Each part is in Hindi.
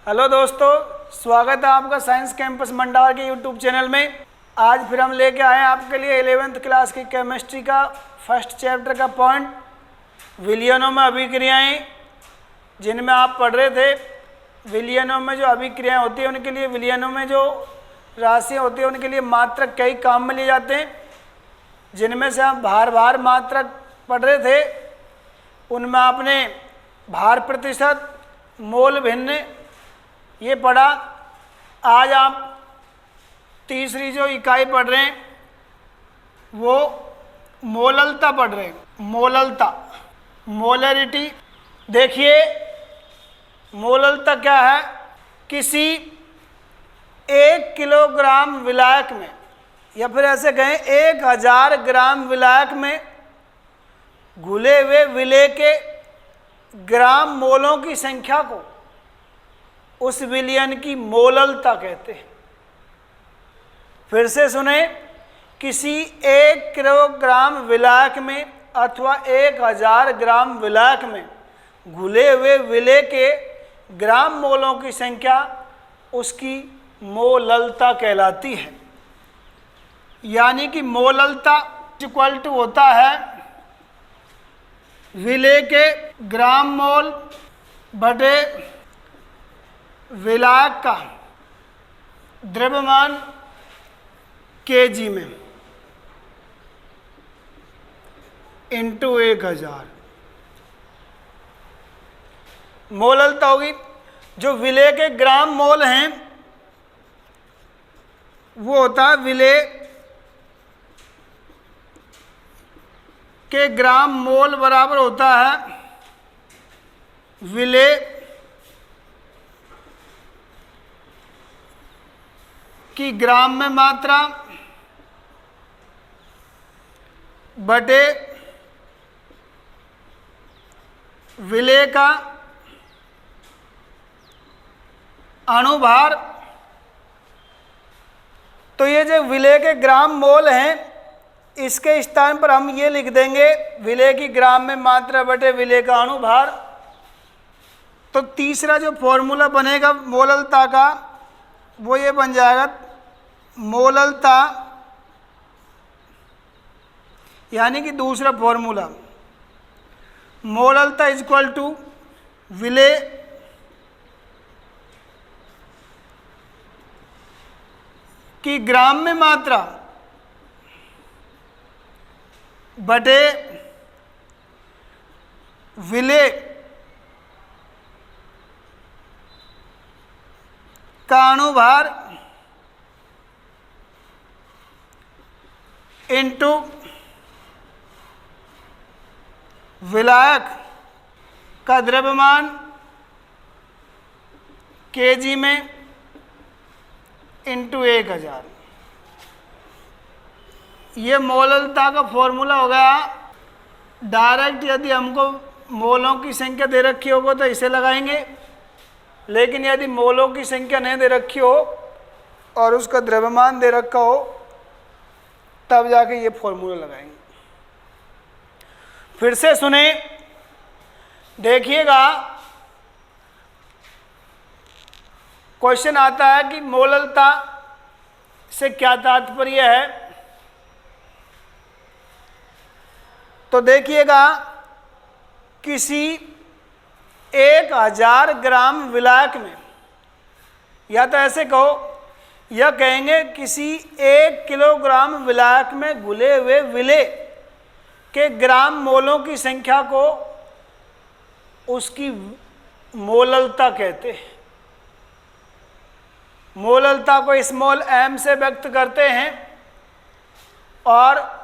हेलो दोस्तों, स्वागत है आपका साइंस कैंपस मंडार के यूट्यूब चैनल में। आज फिर हम लेके आए हैं आपके लिए 11th क्लास की केमिस्ट्री का फर्स्ट चैप्टर का पॉइंट विलयनों में अभिक्रियाएं, जिनमें आप पढ़ रहे थे विलयनों में जो अभिक्रियाएं होती हैं उनके लिए, विलयनों में जो राशियाँ होती हैं उनके लिए मात्रक कई काम में लिए जाते हैं, जिनमें से हम भार मात्रक पढ़ रहे थे। उनमें आपने भार प्रतिशत, मोल भिन्न ये पढ़ा। आज आप तीसरी जो इकाई पढ़ रहे हैं वो मोललता पढ़ रहे हैं। मोललता, मोलरिटी। देखिए मोललता क्या है? किसी 1 किलोग्राम विलायक में, या फिर ऐसे कहें 1000 ग्राम विलायक में घुले हुए विलेय के ग्राम मोलों की संख्या को उस विलयन की मोललता कहते हैं। फिर से सुने, किसी 1 किलोग्राम विलायक में अथवा 1000 ग्राम विलायक में घुले हुए विलेय के ग्राम मोलों की संख्या उसकी मोललता कहलाती है। यानी कि मोललता इक्वल टू होता है विलेय के ग्राम मोल बटे विलायक का द्रव्यमान केजी में इंटू 1000। मोललता होगी, जो विलेय के ग्राम मोल हैं वो होता है विलेय के ग्राम मोल बराबर होता है विलेय की ग्राम में मात्रा बटे विलेय का अणुभार। तो ये जो विलेय के ग्राम मोल हैं इसके स्थान पर हम ये लिख देंगे विलेय की ग्राम में मात्रा बटे विलेय का अणुभार। तो तीसरा जो फॉर्मूला बनेगा मोललता का वो ये बन जाएगा, मोललता यानी कि दूसरा फॉर्मूला, मोललता इज इक्वल टू विलेय की ग्राम में मात्रा बटे विलेय का अणुभार इंटू विलायक का द्रव्यमान केजी में इंटू 1000। ये मोललता का फॉर्मूला हो गया। डायरेक्ट यदि हमको मोलों की संख्या दे रखी होगी तो इसे लगाएंगे, लेकिन यदि मोलों की संख्या नहीं दे रखी हो और उसका द्रव्यमान दे रखा हो तब जाके ये फॉर्मूला लगाएंगे। फिर से सुने, देखिएगा क्वेश्चन आता है कि मोललता से क्या तात्पर्य है। तो देखिएगा किसी 1000 ग्राम विलायक में, या तो ऐसे कहो, यह कहेंगे किसी 1 किलोग्राम विलायक में घुले हुए विलेय के ग्राम मोलों की संख्या को उसकी मोललता कहते हैं। मोललता को स्मॉल m से व्यक्त करते हैं और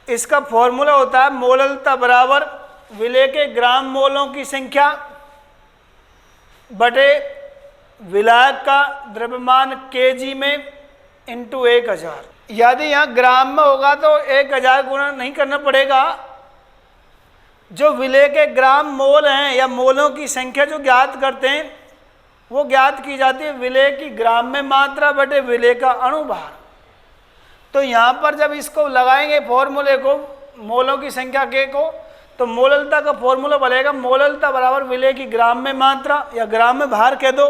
इसका फॉर्मूला होता है मोललता बराबर विलेय के ग्राम मोलों की संख्या बटे विलायक का द्रव्यमान केजी में इंटू 1000। यदि यहाँ ग्राम में होगा तो 1000 गुणा नहीं करना पड़ेगा। जो विलेय के ग्राम मोल हैं या मोलों की संख्या जो ज्ञात करते हैं वो ज्ञात की जाती है विलेय की ग्राम में मात्रा बटे विलेय का अणुभार। तो यहाँ पर जब इसको लगाएंगे फॉर्मूले को, मोलों की संख्या के को, तो मोललता का फॉर्मूला बनेगा मोललता बराबर विलेय की ग्राम में मात्रा या ग्राम में भार कह दो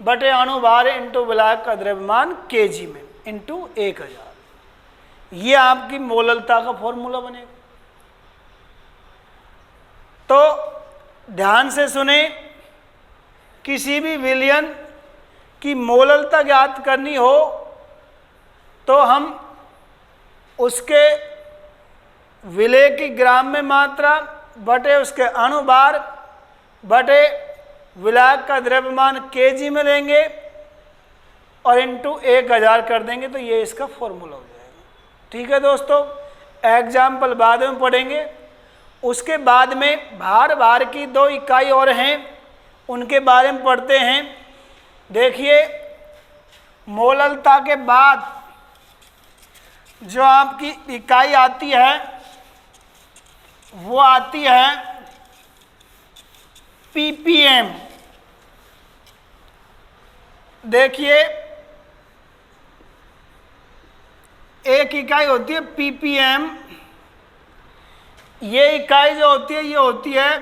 बटे अणु भार इंटू विलायक का द्रव्यमान केजी में इंटू 1000। ये आपकी मोललता का फॉर्मूला बनेगा। तो ध्यान से सुने, किसी भी विलयन की मोललता ज्ञात करनी हो तो हम उसके विलेय की ग्राम में मात्रा बटे उसके अणुभार बटे विलायक का द्रव्यमान केजी में लेंगे और इंटू 1000 कर देंगे, तो ये इसका फॉर्मूला हो जाएगा। ठीक है दोस्तों, एग्जाम्पल बाद में पढ़ेंगे। उसके बाद में भार की 2 इकाई और हैं, उनके बारे में पढ़ते हैं। देखिए, मोललता के बाद जो आपकी इकाई आती है वो आती है पीपीएम। देखिए, एक इकाई होती है पीपीएम। ये इकाई जो होती है ये होती है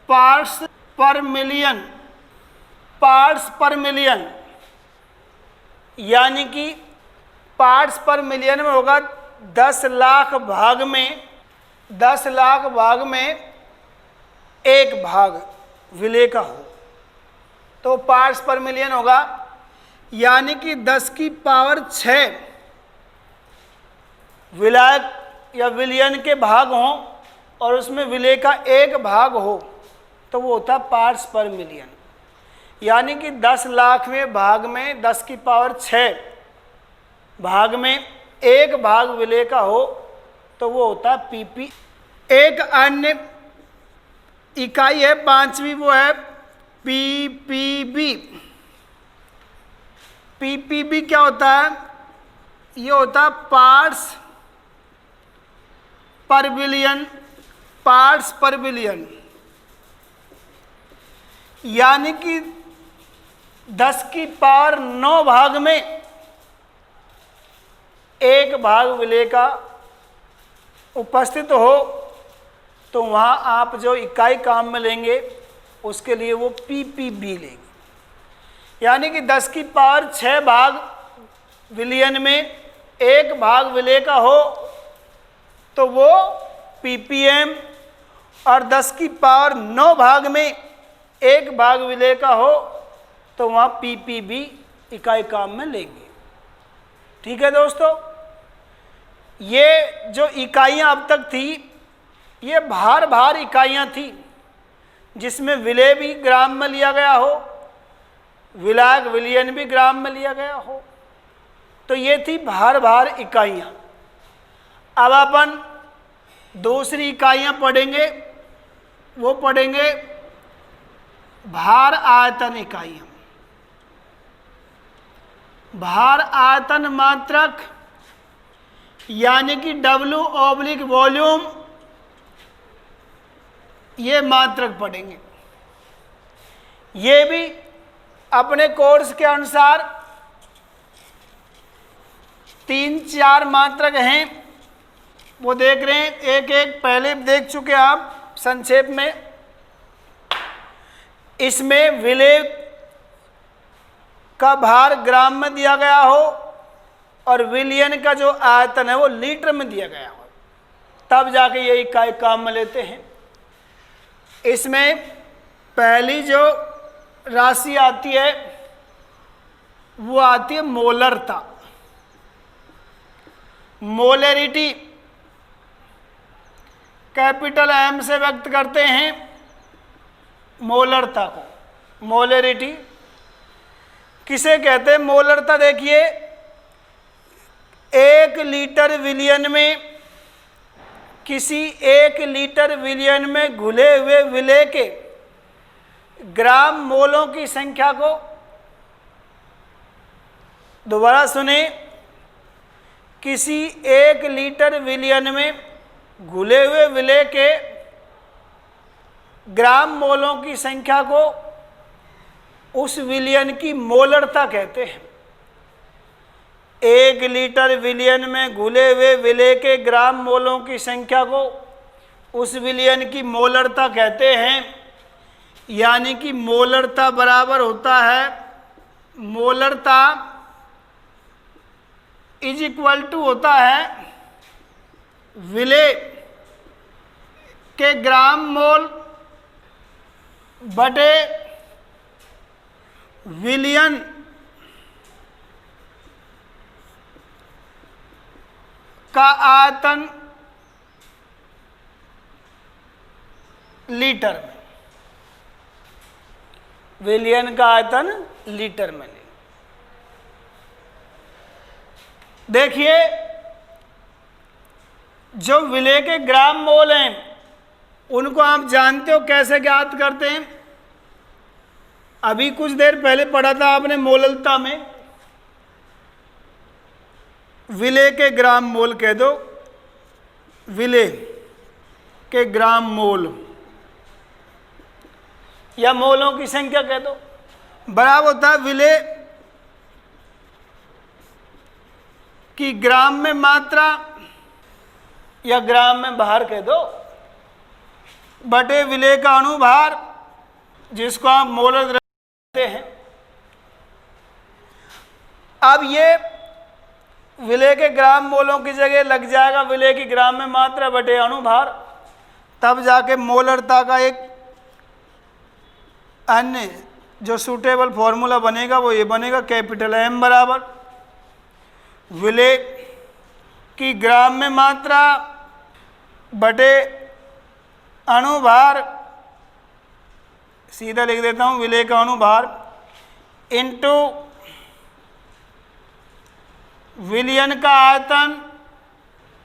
पार्ट्स पर मिलियन। पार्ट्स पर मिलियन यानी कि पार्ट्स पर मिलियन में होगा 10 लाख भाग में 10 लाख भाग में एक भाग विलेय का हो तो पार्ट्स पर मिलियन होगा, यानी कि 10 की पावर 6 विलायक या विलयन के भाग हों और उसमें विलेय का एक भाग हो तो वो होता है पार्ट्स पर मिलियन। यानी कि 10 लाख में भाग में 10 की पावर 6 भाग में एक भाग विलेय का हो तो वो होता है पीपी। एक अन्य इकाई है 5वीं, वो है पीपीबी। पीपीबी क्या होता है? ये होता है पार्ट्स पर बिलियन। पार्ट्स पर बिलियन यानी कि 10 की पावर 9 भाग में एक भाग विलेय का उपस्थित हो तो वहाँ आप जो इकाई काम में लेंगे उसके लिए वो पीपीबी लेंगे। यानी कि 10 की पावर 6 भाग विलयन में एक भाग विलेय का हो तो वो पीपीएम, और 10 की पावर 9 भाग में एक भाग विलेय का हो तो वहाँ पीपीबी इकाई काम में लेंगे। ठीक है दोस्तों, ये जो इकाइयाँ अब तक थी ये भार इकाइयाँ थी जिसमें विलेय भी ग्राम में लिया गया हो, विलायक विलयन भी ग्राम में लिया गया हो, तो ये थी भार इकाइयाँ। अब अपन दूसरी इकाइयाँ पढ़ेंगे, वो पढ़ेंगे भार आयतन इकाइयाँ। भार आयतन मात्रक यानी कि W/वॉल्यूम, ये मात्रक पढ़ेंगे। ये भी अपने कोर्स के अनुसार 3-4 मात्रक हैं, वो देख रहे हैं। एक एक पहले देख चुके आप संक्षेप में। इसमें विलेय का भार ग्राम में दिया गया हो और विलयन का जो आयतन है वो लीटर में दिया गया हो, तब जाके ये इकाई काम में लेते हैं। इसमें पहली जो राशि आती है वो आती है मोलरता। मोलरिटी कैपिटल M से व्यक्त करते हैं मोलरता को। मोलरिटी किसे कहते हैं? मोलरता देखिए, 1 लीटर विलयन में, किसी 1 लीटर विलयन में घुले हुए विलेय के ग्राम मोलों की संख्या को, दोबारा सुने, किसी 1 लीटर विलयन में घुले हुए विलेय के ग्राम मोलों की संख्या को उस विलयन की मोलरता कहते हैं। 1 लीटर विलयन में घुले हुए विलेय के ग्राम मोलों की संख्या को उस विलयन की मोलरता कहते हैं, यानी कि मोलरता बराबर होता है, मोलरता इज इक्वल टू होता है विलेय के ग्राम मोल बटे विलयन का आयतन लीटर में। विलयन का आयतन लीटर में ले। देखिए, जो विलेय के ग्राम मोल हैं उनको आप जानते हो कैसे ज्ञात करते हैं? अभी कुछ देर पहले पढ़ा था आपने मोललता में, विलेय के ग्राम मोल कह दो, विलेय के ग्राम मोल या मोलों की संख्या कह दो, बराबर होता है विलेय की ग्राम में मात्रा या ग्राम में भार कह दो बटे विलेय का अणुभार, जिसको आप मोलर द्रव्य कहते हैं। अब ये विलेय के ग्राम मोलों की जगह लग जाएगा विलेय की ग्राम में मात्रा बटे अणुभार, तब जाके मोलरता का एक अन्य जो सूटेबल फॉर्मूला बनेगा वो ये बनेगा, कैपिटल एम बराबर विलेय की ग्राम में मात्रा बटे अणुभार, सीधा लिख देता हूँ विलेय का अणुभार इंटू विलयन का आयतन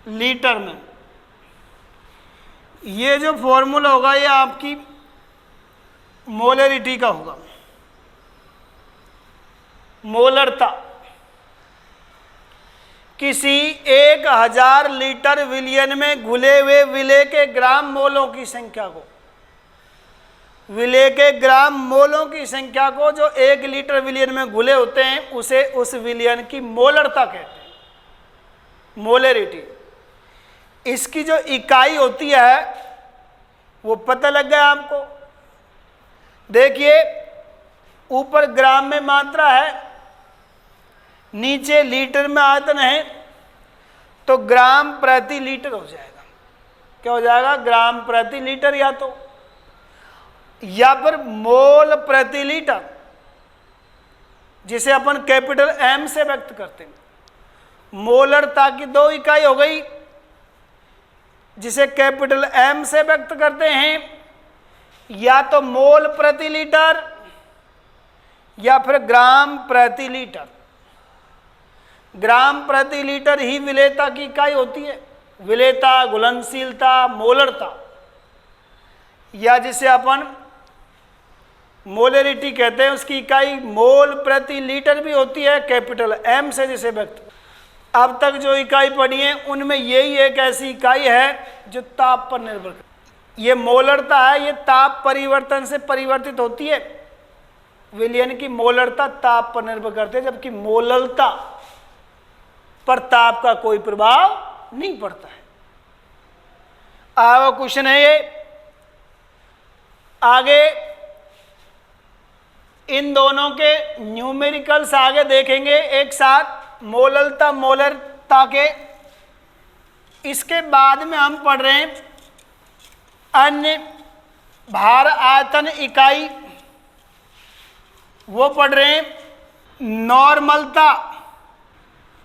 लीटर में। ये जो फॉर्मूला होगा ये आपकी मोलरिटी का होगा, मोलरता। किसी 1000 लीटर विलयन में घुले हुए विलेय के ग्राम मोलों की संख्या को, विलेय के ग्राम मोलों की संख्या को जो 1 लीटर विलयन में घुले होते हैं उसे उस विलयन की मोलरता कहते हैं, मोलरिटी। इसकी जो इकाई होती है वो पता लग गया आपको। देखिए, ऊपर ग्राम में मात्रा है, नीचे लीटर में आयतन है, तो ग्राम प्रति लीटर हो जाएगा। क्या हो जाएगा? ग्राम प्रति लीटर, या फिर मोल प्रति लीटर, जिसे अपन कैपिटल एम से व्यक्त करते हैं। मोलरता की 2 इकाई हो गई, जिसे कैपिटल एम से व्यक्त करते हैं, या तो मोल प्रति लीटर या फिर ग्राम प्रति लीटर। ग्राम प्रति लीटर ही विलेयता की इकाई होती है। विलेयता, घुलनशीलता, मोलरता, या जिसे अपन मोलरिटी कहते हैं, उसकी इकाई मोल प्रति लीटर भी होती है, कैपिटल एम से जिसे व्यक्त। अब तक जो इकाई पढ़ी है उनमें यही एक ऐसी इकाई है जो ताप पर निर्भर करती है। ये मोलरता है, ये ताप परिवर्तन से परिवर्तित होती है। विलयन की मोलरता ताप पर निर्भर करती है, जबकि मोललता पर ताप का कोई प्रभाव नहीं पड़ता है। अब क्वेश्चन है ये, आगे इन दोनों के न्यूमेरिकल्स आगे देखेंगे एक साथ, मोललता मोलरता के। इसके बाद में हम पढ़ रहे हैं अन्य भार आयतन इकाई, वो पढ़ रहे हैं नॉर्मलता,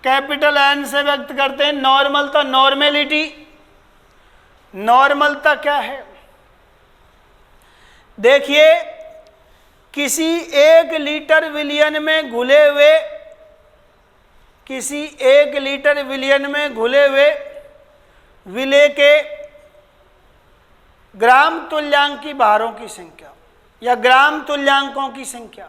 कैपिटल एन से व्यक्त करते हैं नॉर्मलता, नॉर्मेलिटी। नॉर्मलता क्या है? देखिए, किसी 1 लीटर विलयन में घुले हुए, किसी 1 लीटर विलयन में घुले हुए विलेय के ग्राम तुल्यांक की भारों की संख्या या ग्राम तुल्यांकों की संख्या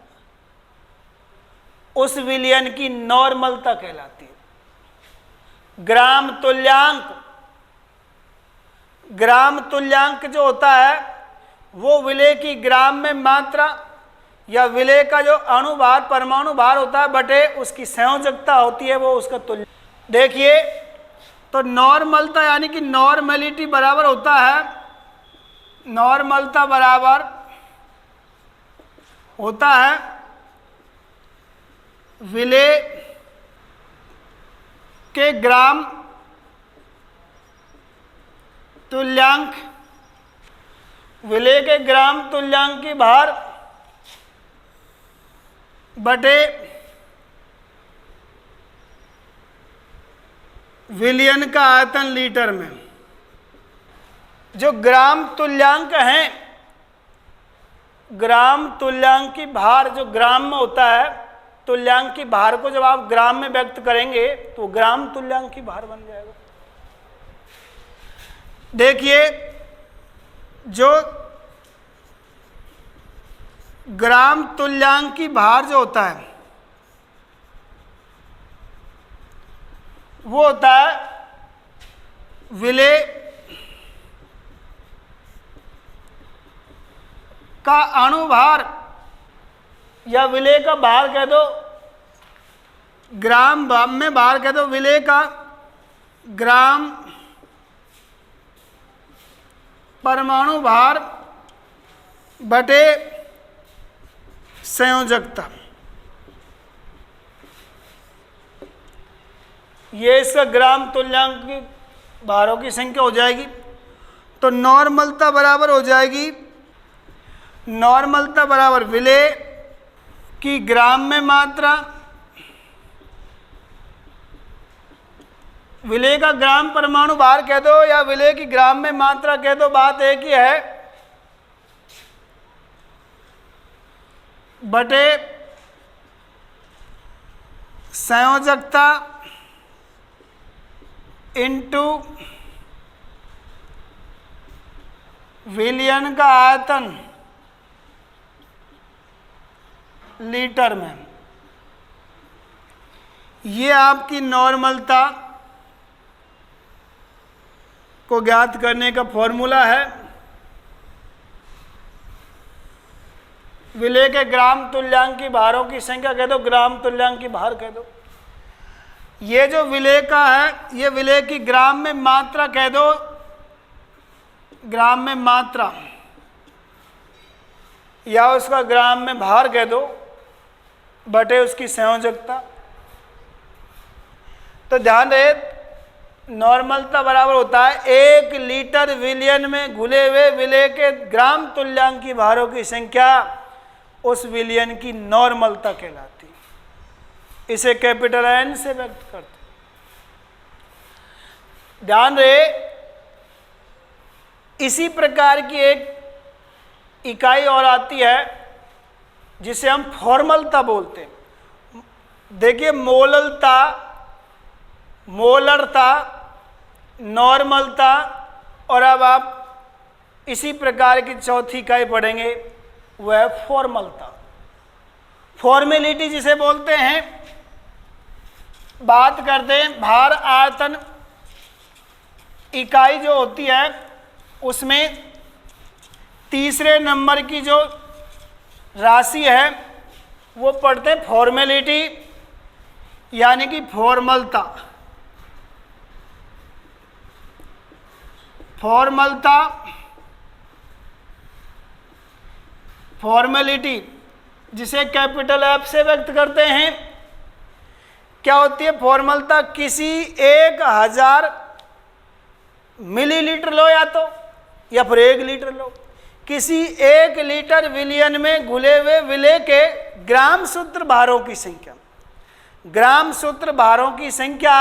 उस विलयन की नॉर्मलता कहलाती है। ग्राम तुल्यांक, ग्राम तुल्यांक जो होता है वो विलेय की ग्राम में मात्रा या विलेय का जो अणुभार, परमाणु भार होता है बटे उसकी संयोजकता होती है, वो उसका तुल्य। देखिए, तो नॉर्मलता यानी कि नॉर्मेलिटी बराबर होता है नॉर्मलता बराबर होता है विलेय के ग्राम तुल्यांक, विलेय के ग्राम तुल्यांक की भार बटे विलियन का आयतन लीटर में। जो ग्राम तुल्यांक हैं, ग्राम तुल्यांक की भार जो ग्राम में होता है, तुल्यांक की भार को जब आप ग्राम में व्यक्त करेंगे तो ग्राम तुल्यांक की भार बन जाएगा। देखिए, जो ग्राम तुल्यांक की भार जो होता है वो होता है विलेय का अणुभार या विलेय का भार कह दो, ग्राम में भार कह दो, विलेय का ग्राम परमाणु भार बटे संयोजकता। ये इसका ग्राम तुल्यांक की भारों की संख्या हो जाएगी। तो नॉर्मलता बराबर हो जाएगी, नॉर्मलता बराबर विलेय की ग्राम में मात्रा, विलेय का ग्राम परमाणु भार कह दो या विलेय की ग्राम में मात्रा कह दो, बात एक ही है, बटे संयोजकता इंटू विलियन का आयतन लीटर में। ये आपकी नॉर्मलता को ज्ञात करने का फॉर्मूला है। विलेय के ग्राम तुल्यांक की भारों की संख्या कह दो, ग्राम तुल्यांक की भार कह दो। ये जो विलेय का है, ये विलेय की ग्राम में मात्रा कह दो, ग्राम में मात्रा, या उसका ग्राम में भार कह दो, बटे उसकी संयोजकता। तो ध्यान रहे, नॉर्मलता बराबर होता है 1 लीटर विलियन में घुले हुए विलेय के ग्राम तुल्यांक की भारों की संख्या उस विलियन की नॉर्मलता कहलाती है। इसे कैपिटल एन से व्यक्त करते। ध्यान रहे, इसी प्रकार की एक इकाई और आती है जिसे हम फॉर्मलता बोलते हैं। देखिए, मोललता, मोलरता, नॉर्मलता, और अब आप इसी प्रकार की चौथी इकाई पढ़ेंगे, वह फॉर्मलता, फॉर्मेलिटी जिसे बोलते हैं। बात करते हैं भार आयतन इकाई जो होती है, उसमें तीसरे नंबर की जो राशि है वो पढ़ते हैं फॉर्मेलिटी, यानी कि फॉर्मलता। फॉर्मलता, फॉर्मेलिटी जिसे कैपिटल एफ से व्यक्त करते हैं। क्या होती है फॉर्मलता? किसी 1000 मिलीलीटर लो या फिर 1 लीटर लो, किसी 1 लीटर विलियन में घुले हुए विलेय के ग्राम सूत्र भारों की संख्या, ग्राम सूत्र भारों की संख्या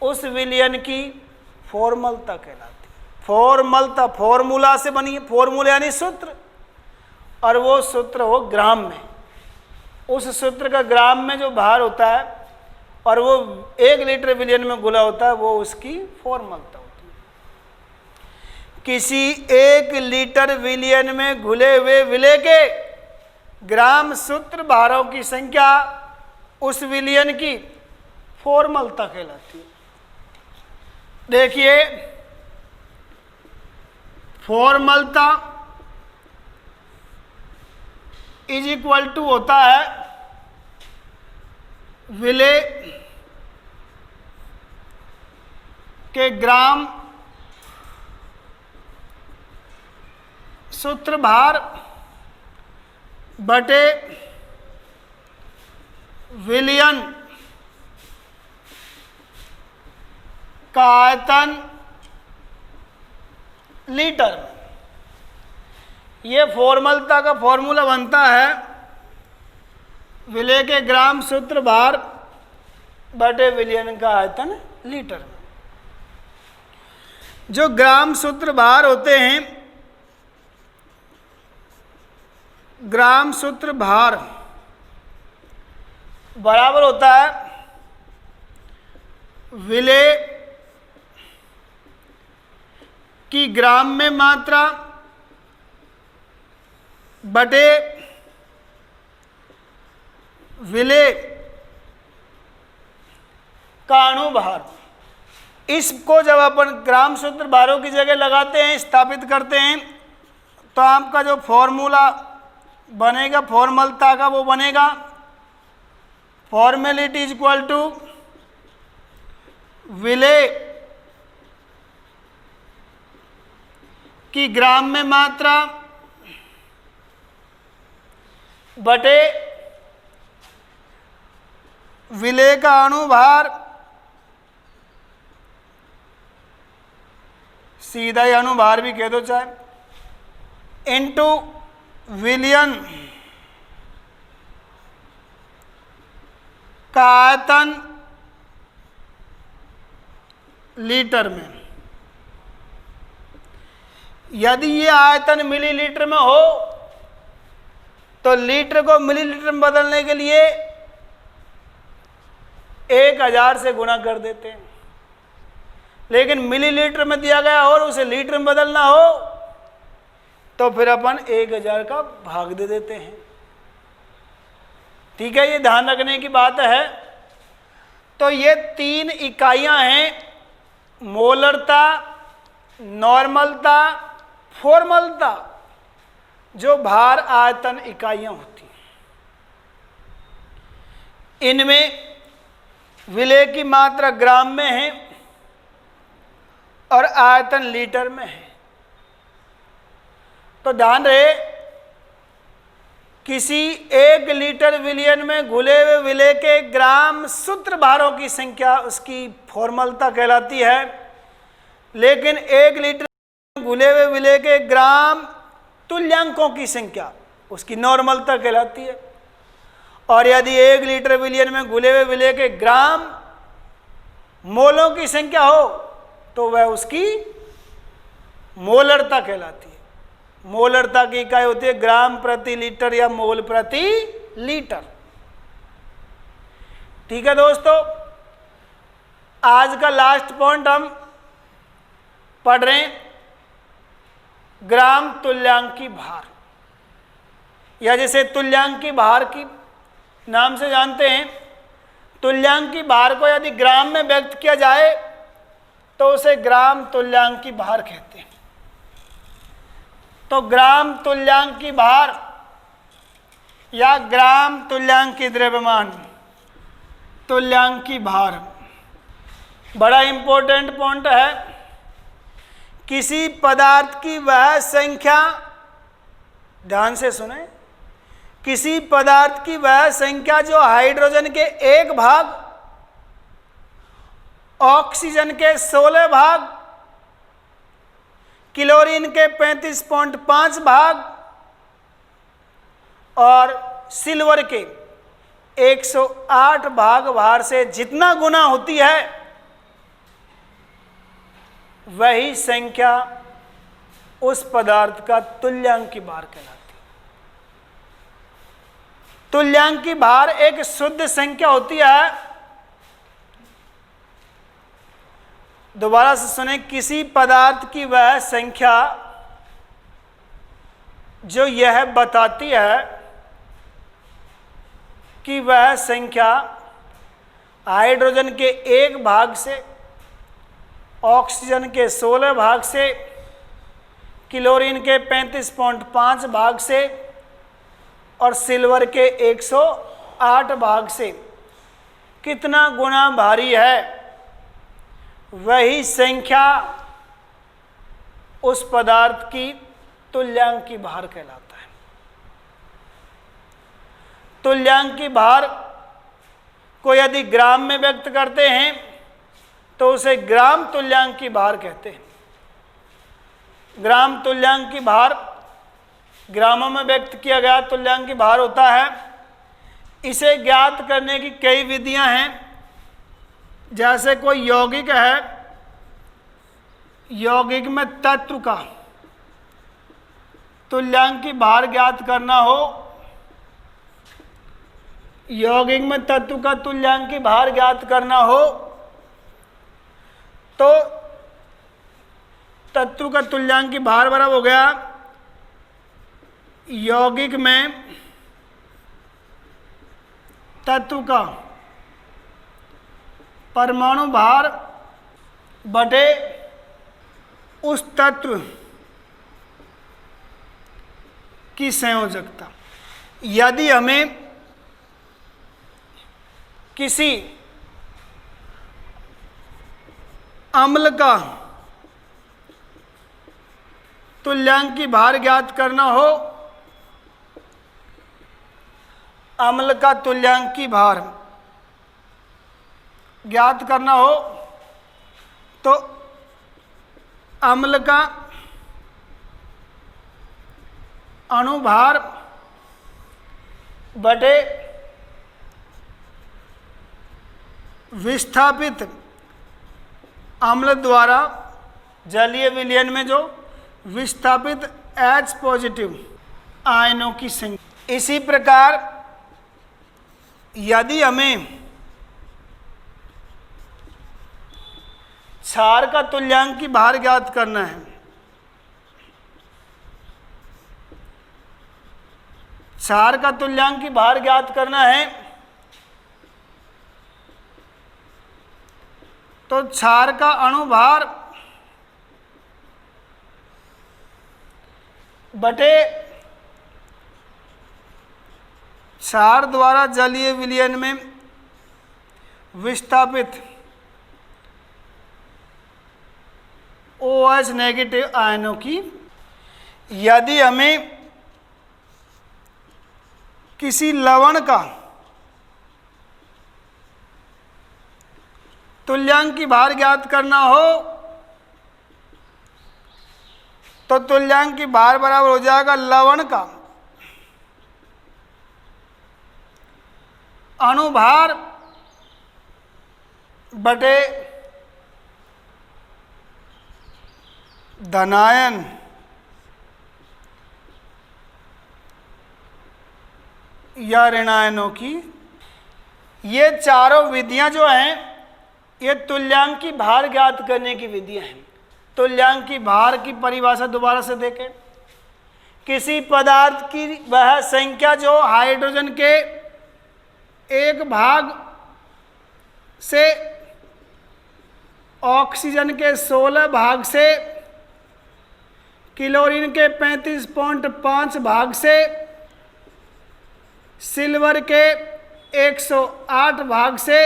उस विलियन की फॉर्मलता कहलाती है। फॉर्मलता फॉर्मूला से बनी है, फॉर्मूला यानी सूत्र, और वो सूत्र हो ग्राम में। उस सूत्र का ग्राम में जो भार होता है और वो 1 लीटर विलियन में घुला होता है, वो उसकी फॉर्मलता होती है। किसी 1 लीटर विलियन में घुले हुए विलेय के ग्राम सूत्र भारों की संख्या उस विलियन की फॉर्मलता कहलाती है। देखिए, फॉर्मलता इज इक्वल टू होता है विलेय के ग्राम सूत्र भार बटे विलयन का आयतन लीटर में। ये फॉर्मलता का फॉर्मूला बनता है विलय के ग्राम सूत्र भार बटे विलयन का आयतन लीटर में। जो ग्राम सूत्र भार होते हैं, ग्राम सूत्र भार बराबर होता है विलय की ग्राम में मात्रा बटे विलय का अणुभार। इसको जब अपन ग्राम सूत्र भारों की जगह लगाते हैं, स्थापित करते हैं, तो आपका जो फॉर्मूला बनेगा फॉर्मलता का वो बनेगा फॉर्मेलिटी इज इक्वल टू विलय की ग्राम में मात्रा बटे विलय का अणुभार, सीधा ही अणुभार भी कह दो चाहे, इनटू विलयन का आयतन लीटर में। यदि ये आयतन मिलीलीटर में हो तो लीटर को मिलीलीटर में बदलने के लिए 1000 से गुणा कर देते हैं, लेकिन मिलीलीटर में दिया गया और उसे लीटर में बदलना हो तो फिर अपन 1000 का भाग दे देते हैं। ठीक है, ये ध्यान रखने की बात है। तो ये 3 इकाइयां हैं, मोलरता, नॉर्मलता, फॉर्मलता, जो भार आयतन इकाइयां होती हैं। इनमें विलय की मात्रा ग्राम में है और आयतन लीटर में है। तो ध्यान रहे, किसी 1 लीटर विलयन में घुले हुए विलय के ग्राम सूत्र भारों की संख्या उसकी फॉर्मलता कहलाती है, लेकिन 1 लीटर घुले हुए विलय के ग्राम तुल्यांकों की संख्या उसकी नॉर्मलता कहलाती है। और यदि 1 लीटर विलयन में घुले हुए विलय के ग्राम मोलों की संख्या हो तो वह उसकी मोलरता कहलाती है। मोलरता की इकाई होती है ग्राम प्रति लीटर या मोल प्रति लीटर। ठीक है दोस्तों, आज का लास्ट पॉइंट हम पढ़ रहे हैं ग्राम तुल्यांकी भार, या जैसे तुल्यांकी भार की नाम से जानते हैं। तुल्यांकी भार को यदि ग्राम में व्यक्त किया जाए तो उसे ग्राम तुल्यांकी भार कहते हैं। तो ग्राम तुल्यांकी भार या ग्राम तुल्यांकी द्रव्यमान, तुल्यांकी भार बड़ा इंपॉर्टेंट पॉइंट है। किसी पदार्थ की वह संख्या, ध्यान से सुने, किसी पदार्थ की वह संख्या जो हाइड्रोजन के 1 भाग, ऑक्सीजन के 16 भाग, क्लोरीन के 35.5 भाग और सिल्वर के 108 भाग भार से जितना गुना होती है, वही संख्या उस पदार्थ का तुल्यांकी भार कहलाती है। तुल्यांकी भार एक शुद्ध संख्या होती है। दोबारा से सुने, किसी पदार्थ की वह संख्या जो यह बताती है कि वह संख्या हाइड्रोजन के 1 भाग से, ऑक्सीजन के 16 भाग से, क्लोरीन के 35.5 भाग से और सिल्वर के 108 भाग से कितना गुना भारी है, वही संख्या उस पदार्थ की तुल्यांकी भार कहलाता है। तुल्यांकी भार को यदि ग्राम में व्यक्त करते हैं तो उसे ग्राम तुल्यांकी भार कहते हैं। ग्राम तुल्यांकी भार ग्रामों में व्यक्त किया गया तुल्यांकी भार होता है। इसे ज्ञात करने की कई विधियां हैं। जैसे कोई यौगिक है, यौगिक में तत्व का तुल्यांकी भार ज्ञात करना हो, यौगिक में तत्व का तुल्यांकी भार ज्ञात करना हो तो तत्व का तुल्यांकी भार बराबर हो गया यौगिक में तत्व का परमाणु भार बटे उस तत्व की संयोजकता। यदि हमें किसी अम्ल का तुल्यांकी भार ज्ञात करना हो, अम्ल का तुल्यांकी भार ज्ञात करना हो तो अम्ल का अणुभार बटे विस्थापित अम्ल द्वारा जलीय विलयन में जो विस्थापित H पॉजिटिव आयनों की संख्या। इसी प्रकार यदि हमें क्षार का तुल्यांकी भार ज्ञात करना है, क्षार का तुल्यांकी भार ज्ञात करना है तो क्षार का अणुभार बटे क्षार द्वारा जलीय विलयन में विस्थापित OH नेगेटिव आयनों की। यदि हमें किसी लवण का तुल्यांकी भार ज्ञात करना हो तो तुल्यांकी भार बराबर हो जाएगा लवण का अणुभार बटे धनायन या ऋणायनों की। ये चारों विधियां जो हैं ये तुल्यांकी भार ज्ञात करने की विधियां हैं। तुल्यांकी भार की परिभाषा दोबारा से देखें। किसी पदार्थ की वह संख्या जो हाइड्रोजन के एक भाग से ऑक्सीजन के 16 भाग से क्लोरीन के 35.5 भाग से सिल्वर के 108 भाग से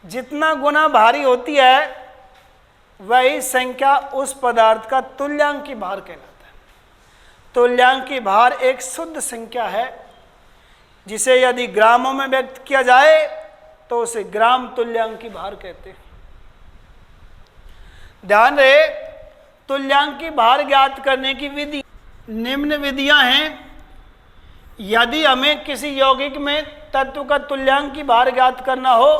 जितना गुना भारी होती है वही संख्या उस पदार्थ का तुल्यांकी भार कहलाता है। तुल्यांकी भार एक शुद्ध संख्या है जिसे यदि ग्रामों में व्यक्त किया जाए तो उसे ग्राम तुल्यांकी भार कहते हैं। ध्यान रहे, तुल्यांकी भार ज्ञात करने की विधि निम्न विधियां हैं। यदि हमें किसी यौगिक में तत्व का तुल्यांकी भार ज्ञात करना हो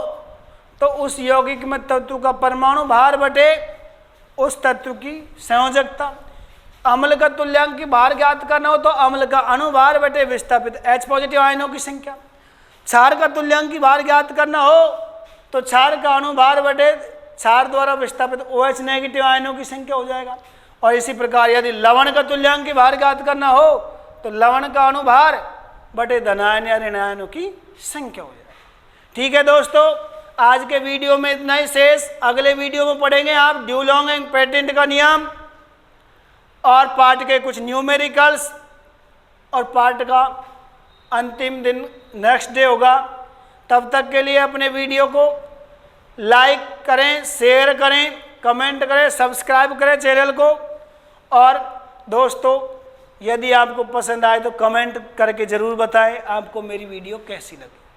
तो उस यौगिक में तत्व का परमाणु भार बटे उस तत्व की संयोजकता। अम्ल का तुल्यांकी भार ज्ञात करना हो तो अम्ल का अणुभार बटे विस्थापित H पॉजिटिव आयनों की संख्या। क्षार का तुल्यांकी भार ज्ञात करना हो तो क्षार का अणुभार बटे क्षार द्वारा विस्थापित OH नेगेटिव आयनों की संख्या हो जाएगा। और इसी प्रकार यदि लवण का तुल्यांकी भार ज्ञात करना हो तो लवण का अणुभार बटे धनायन या ऋणायनों की संख्या हो जाएगी। ठीक है दोस्तों, आज के वीडियो में इतना ही शेष। अगले वीडियो में पढ़ेंगे आप ड्यूलोंग एंड पेटेंट का नियम और पाठ के कुछ न्यूमेरिकल्स, और पाठ का अंतिम दिन नेक्स्ट डे होगा। तब तक के लिए अपने वीडियो को लाइक करें, शेयर करें, कमेंट करें, सब्सक्राइब करें चैनल को, और दोस्तों यदि आपको पसंद आए तो कमेंट करके ज़रूर बताएं आपको मेरी वीडियो कैसी लगी।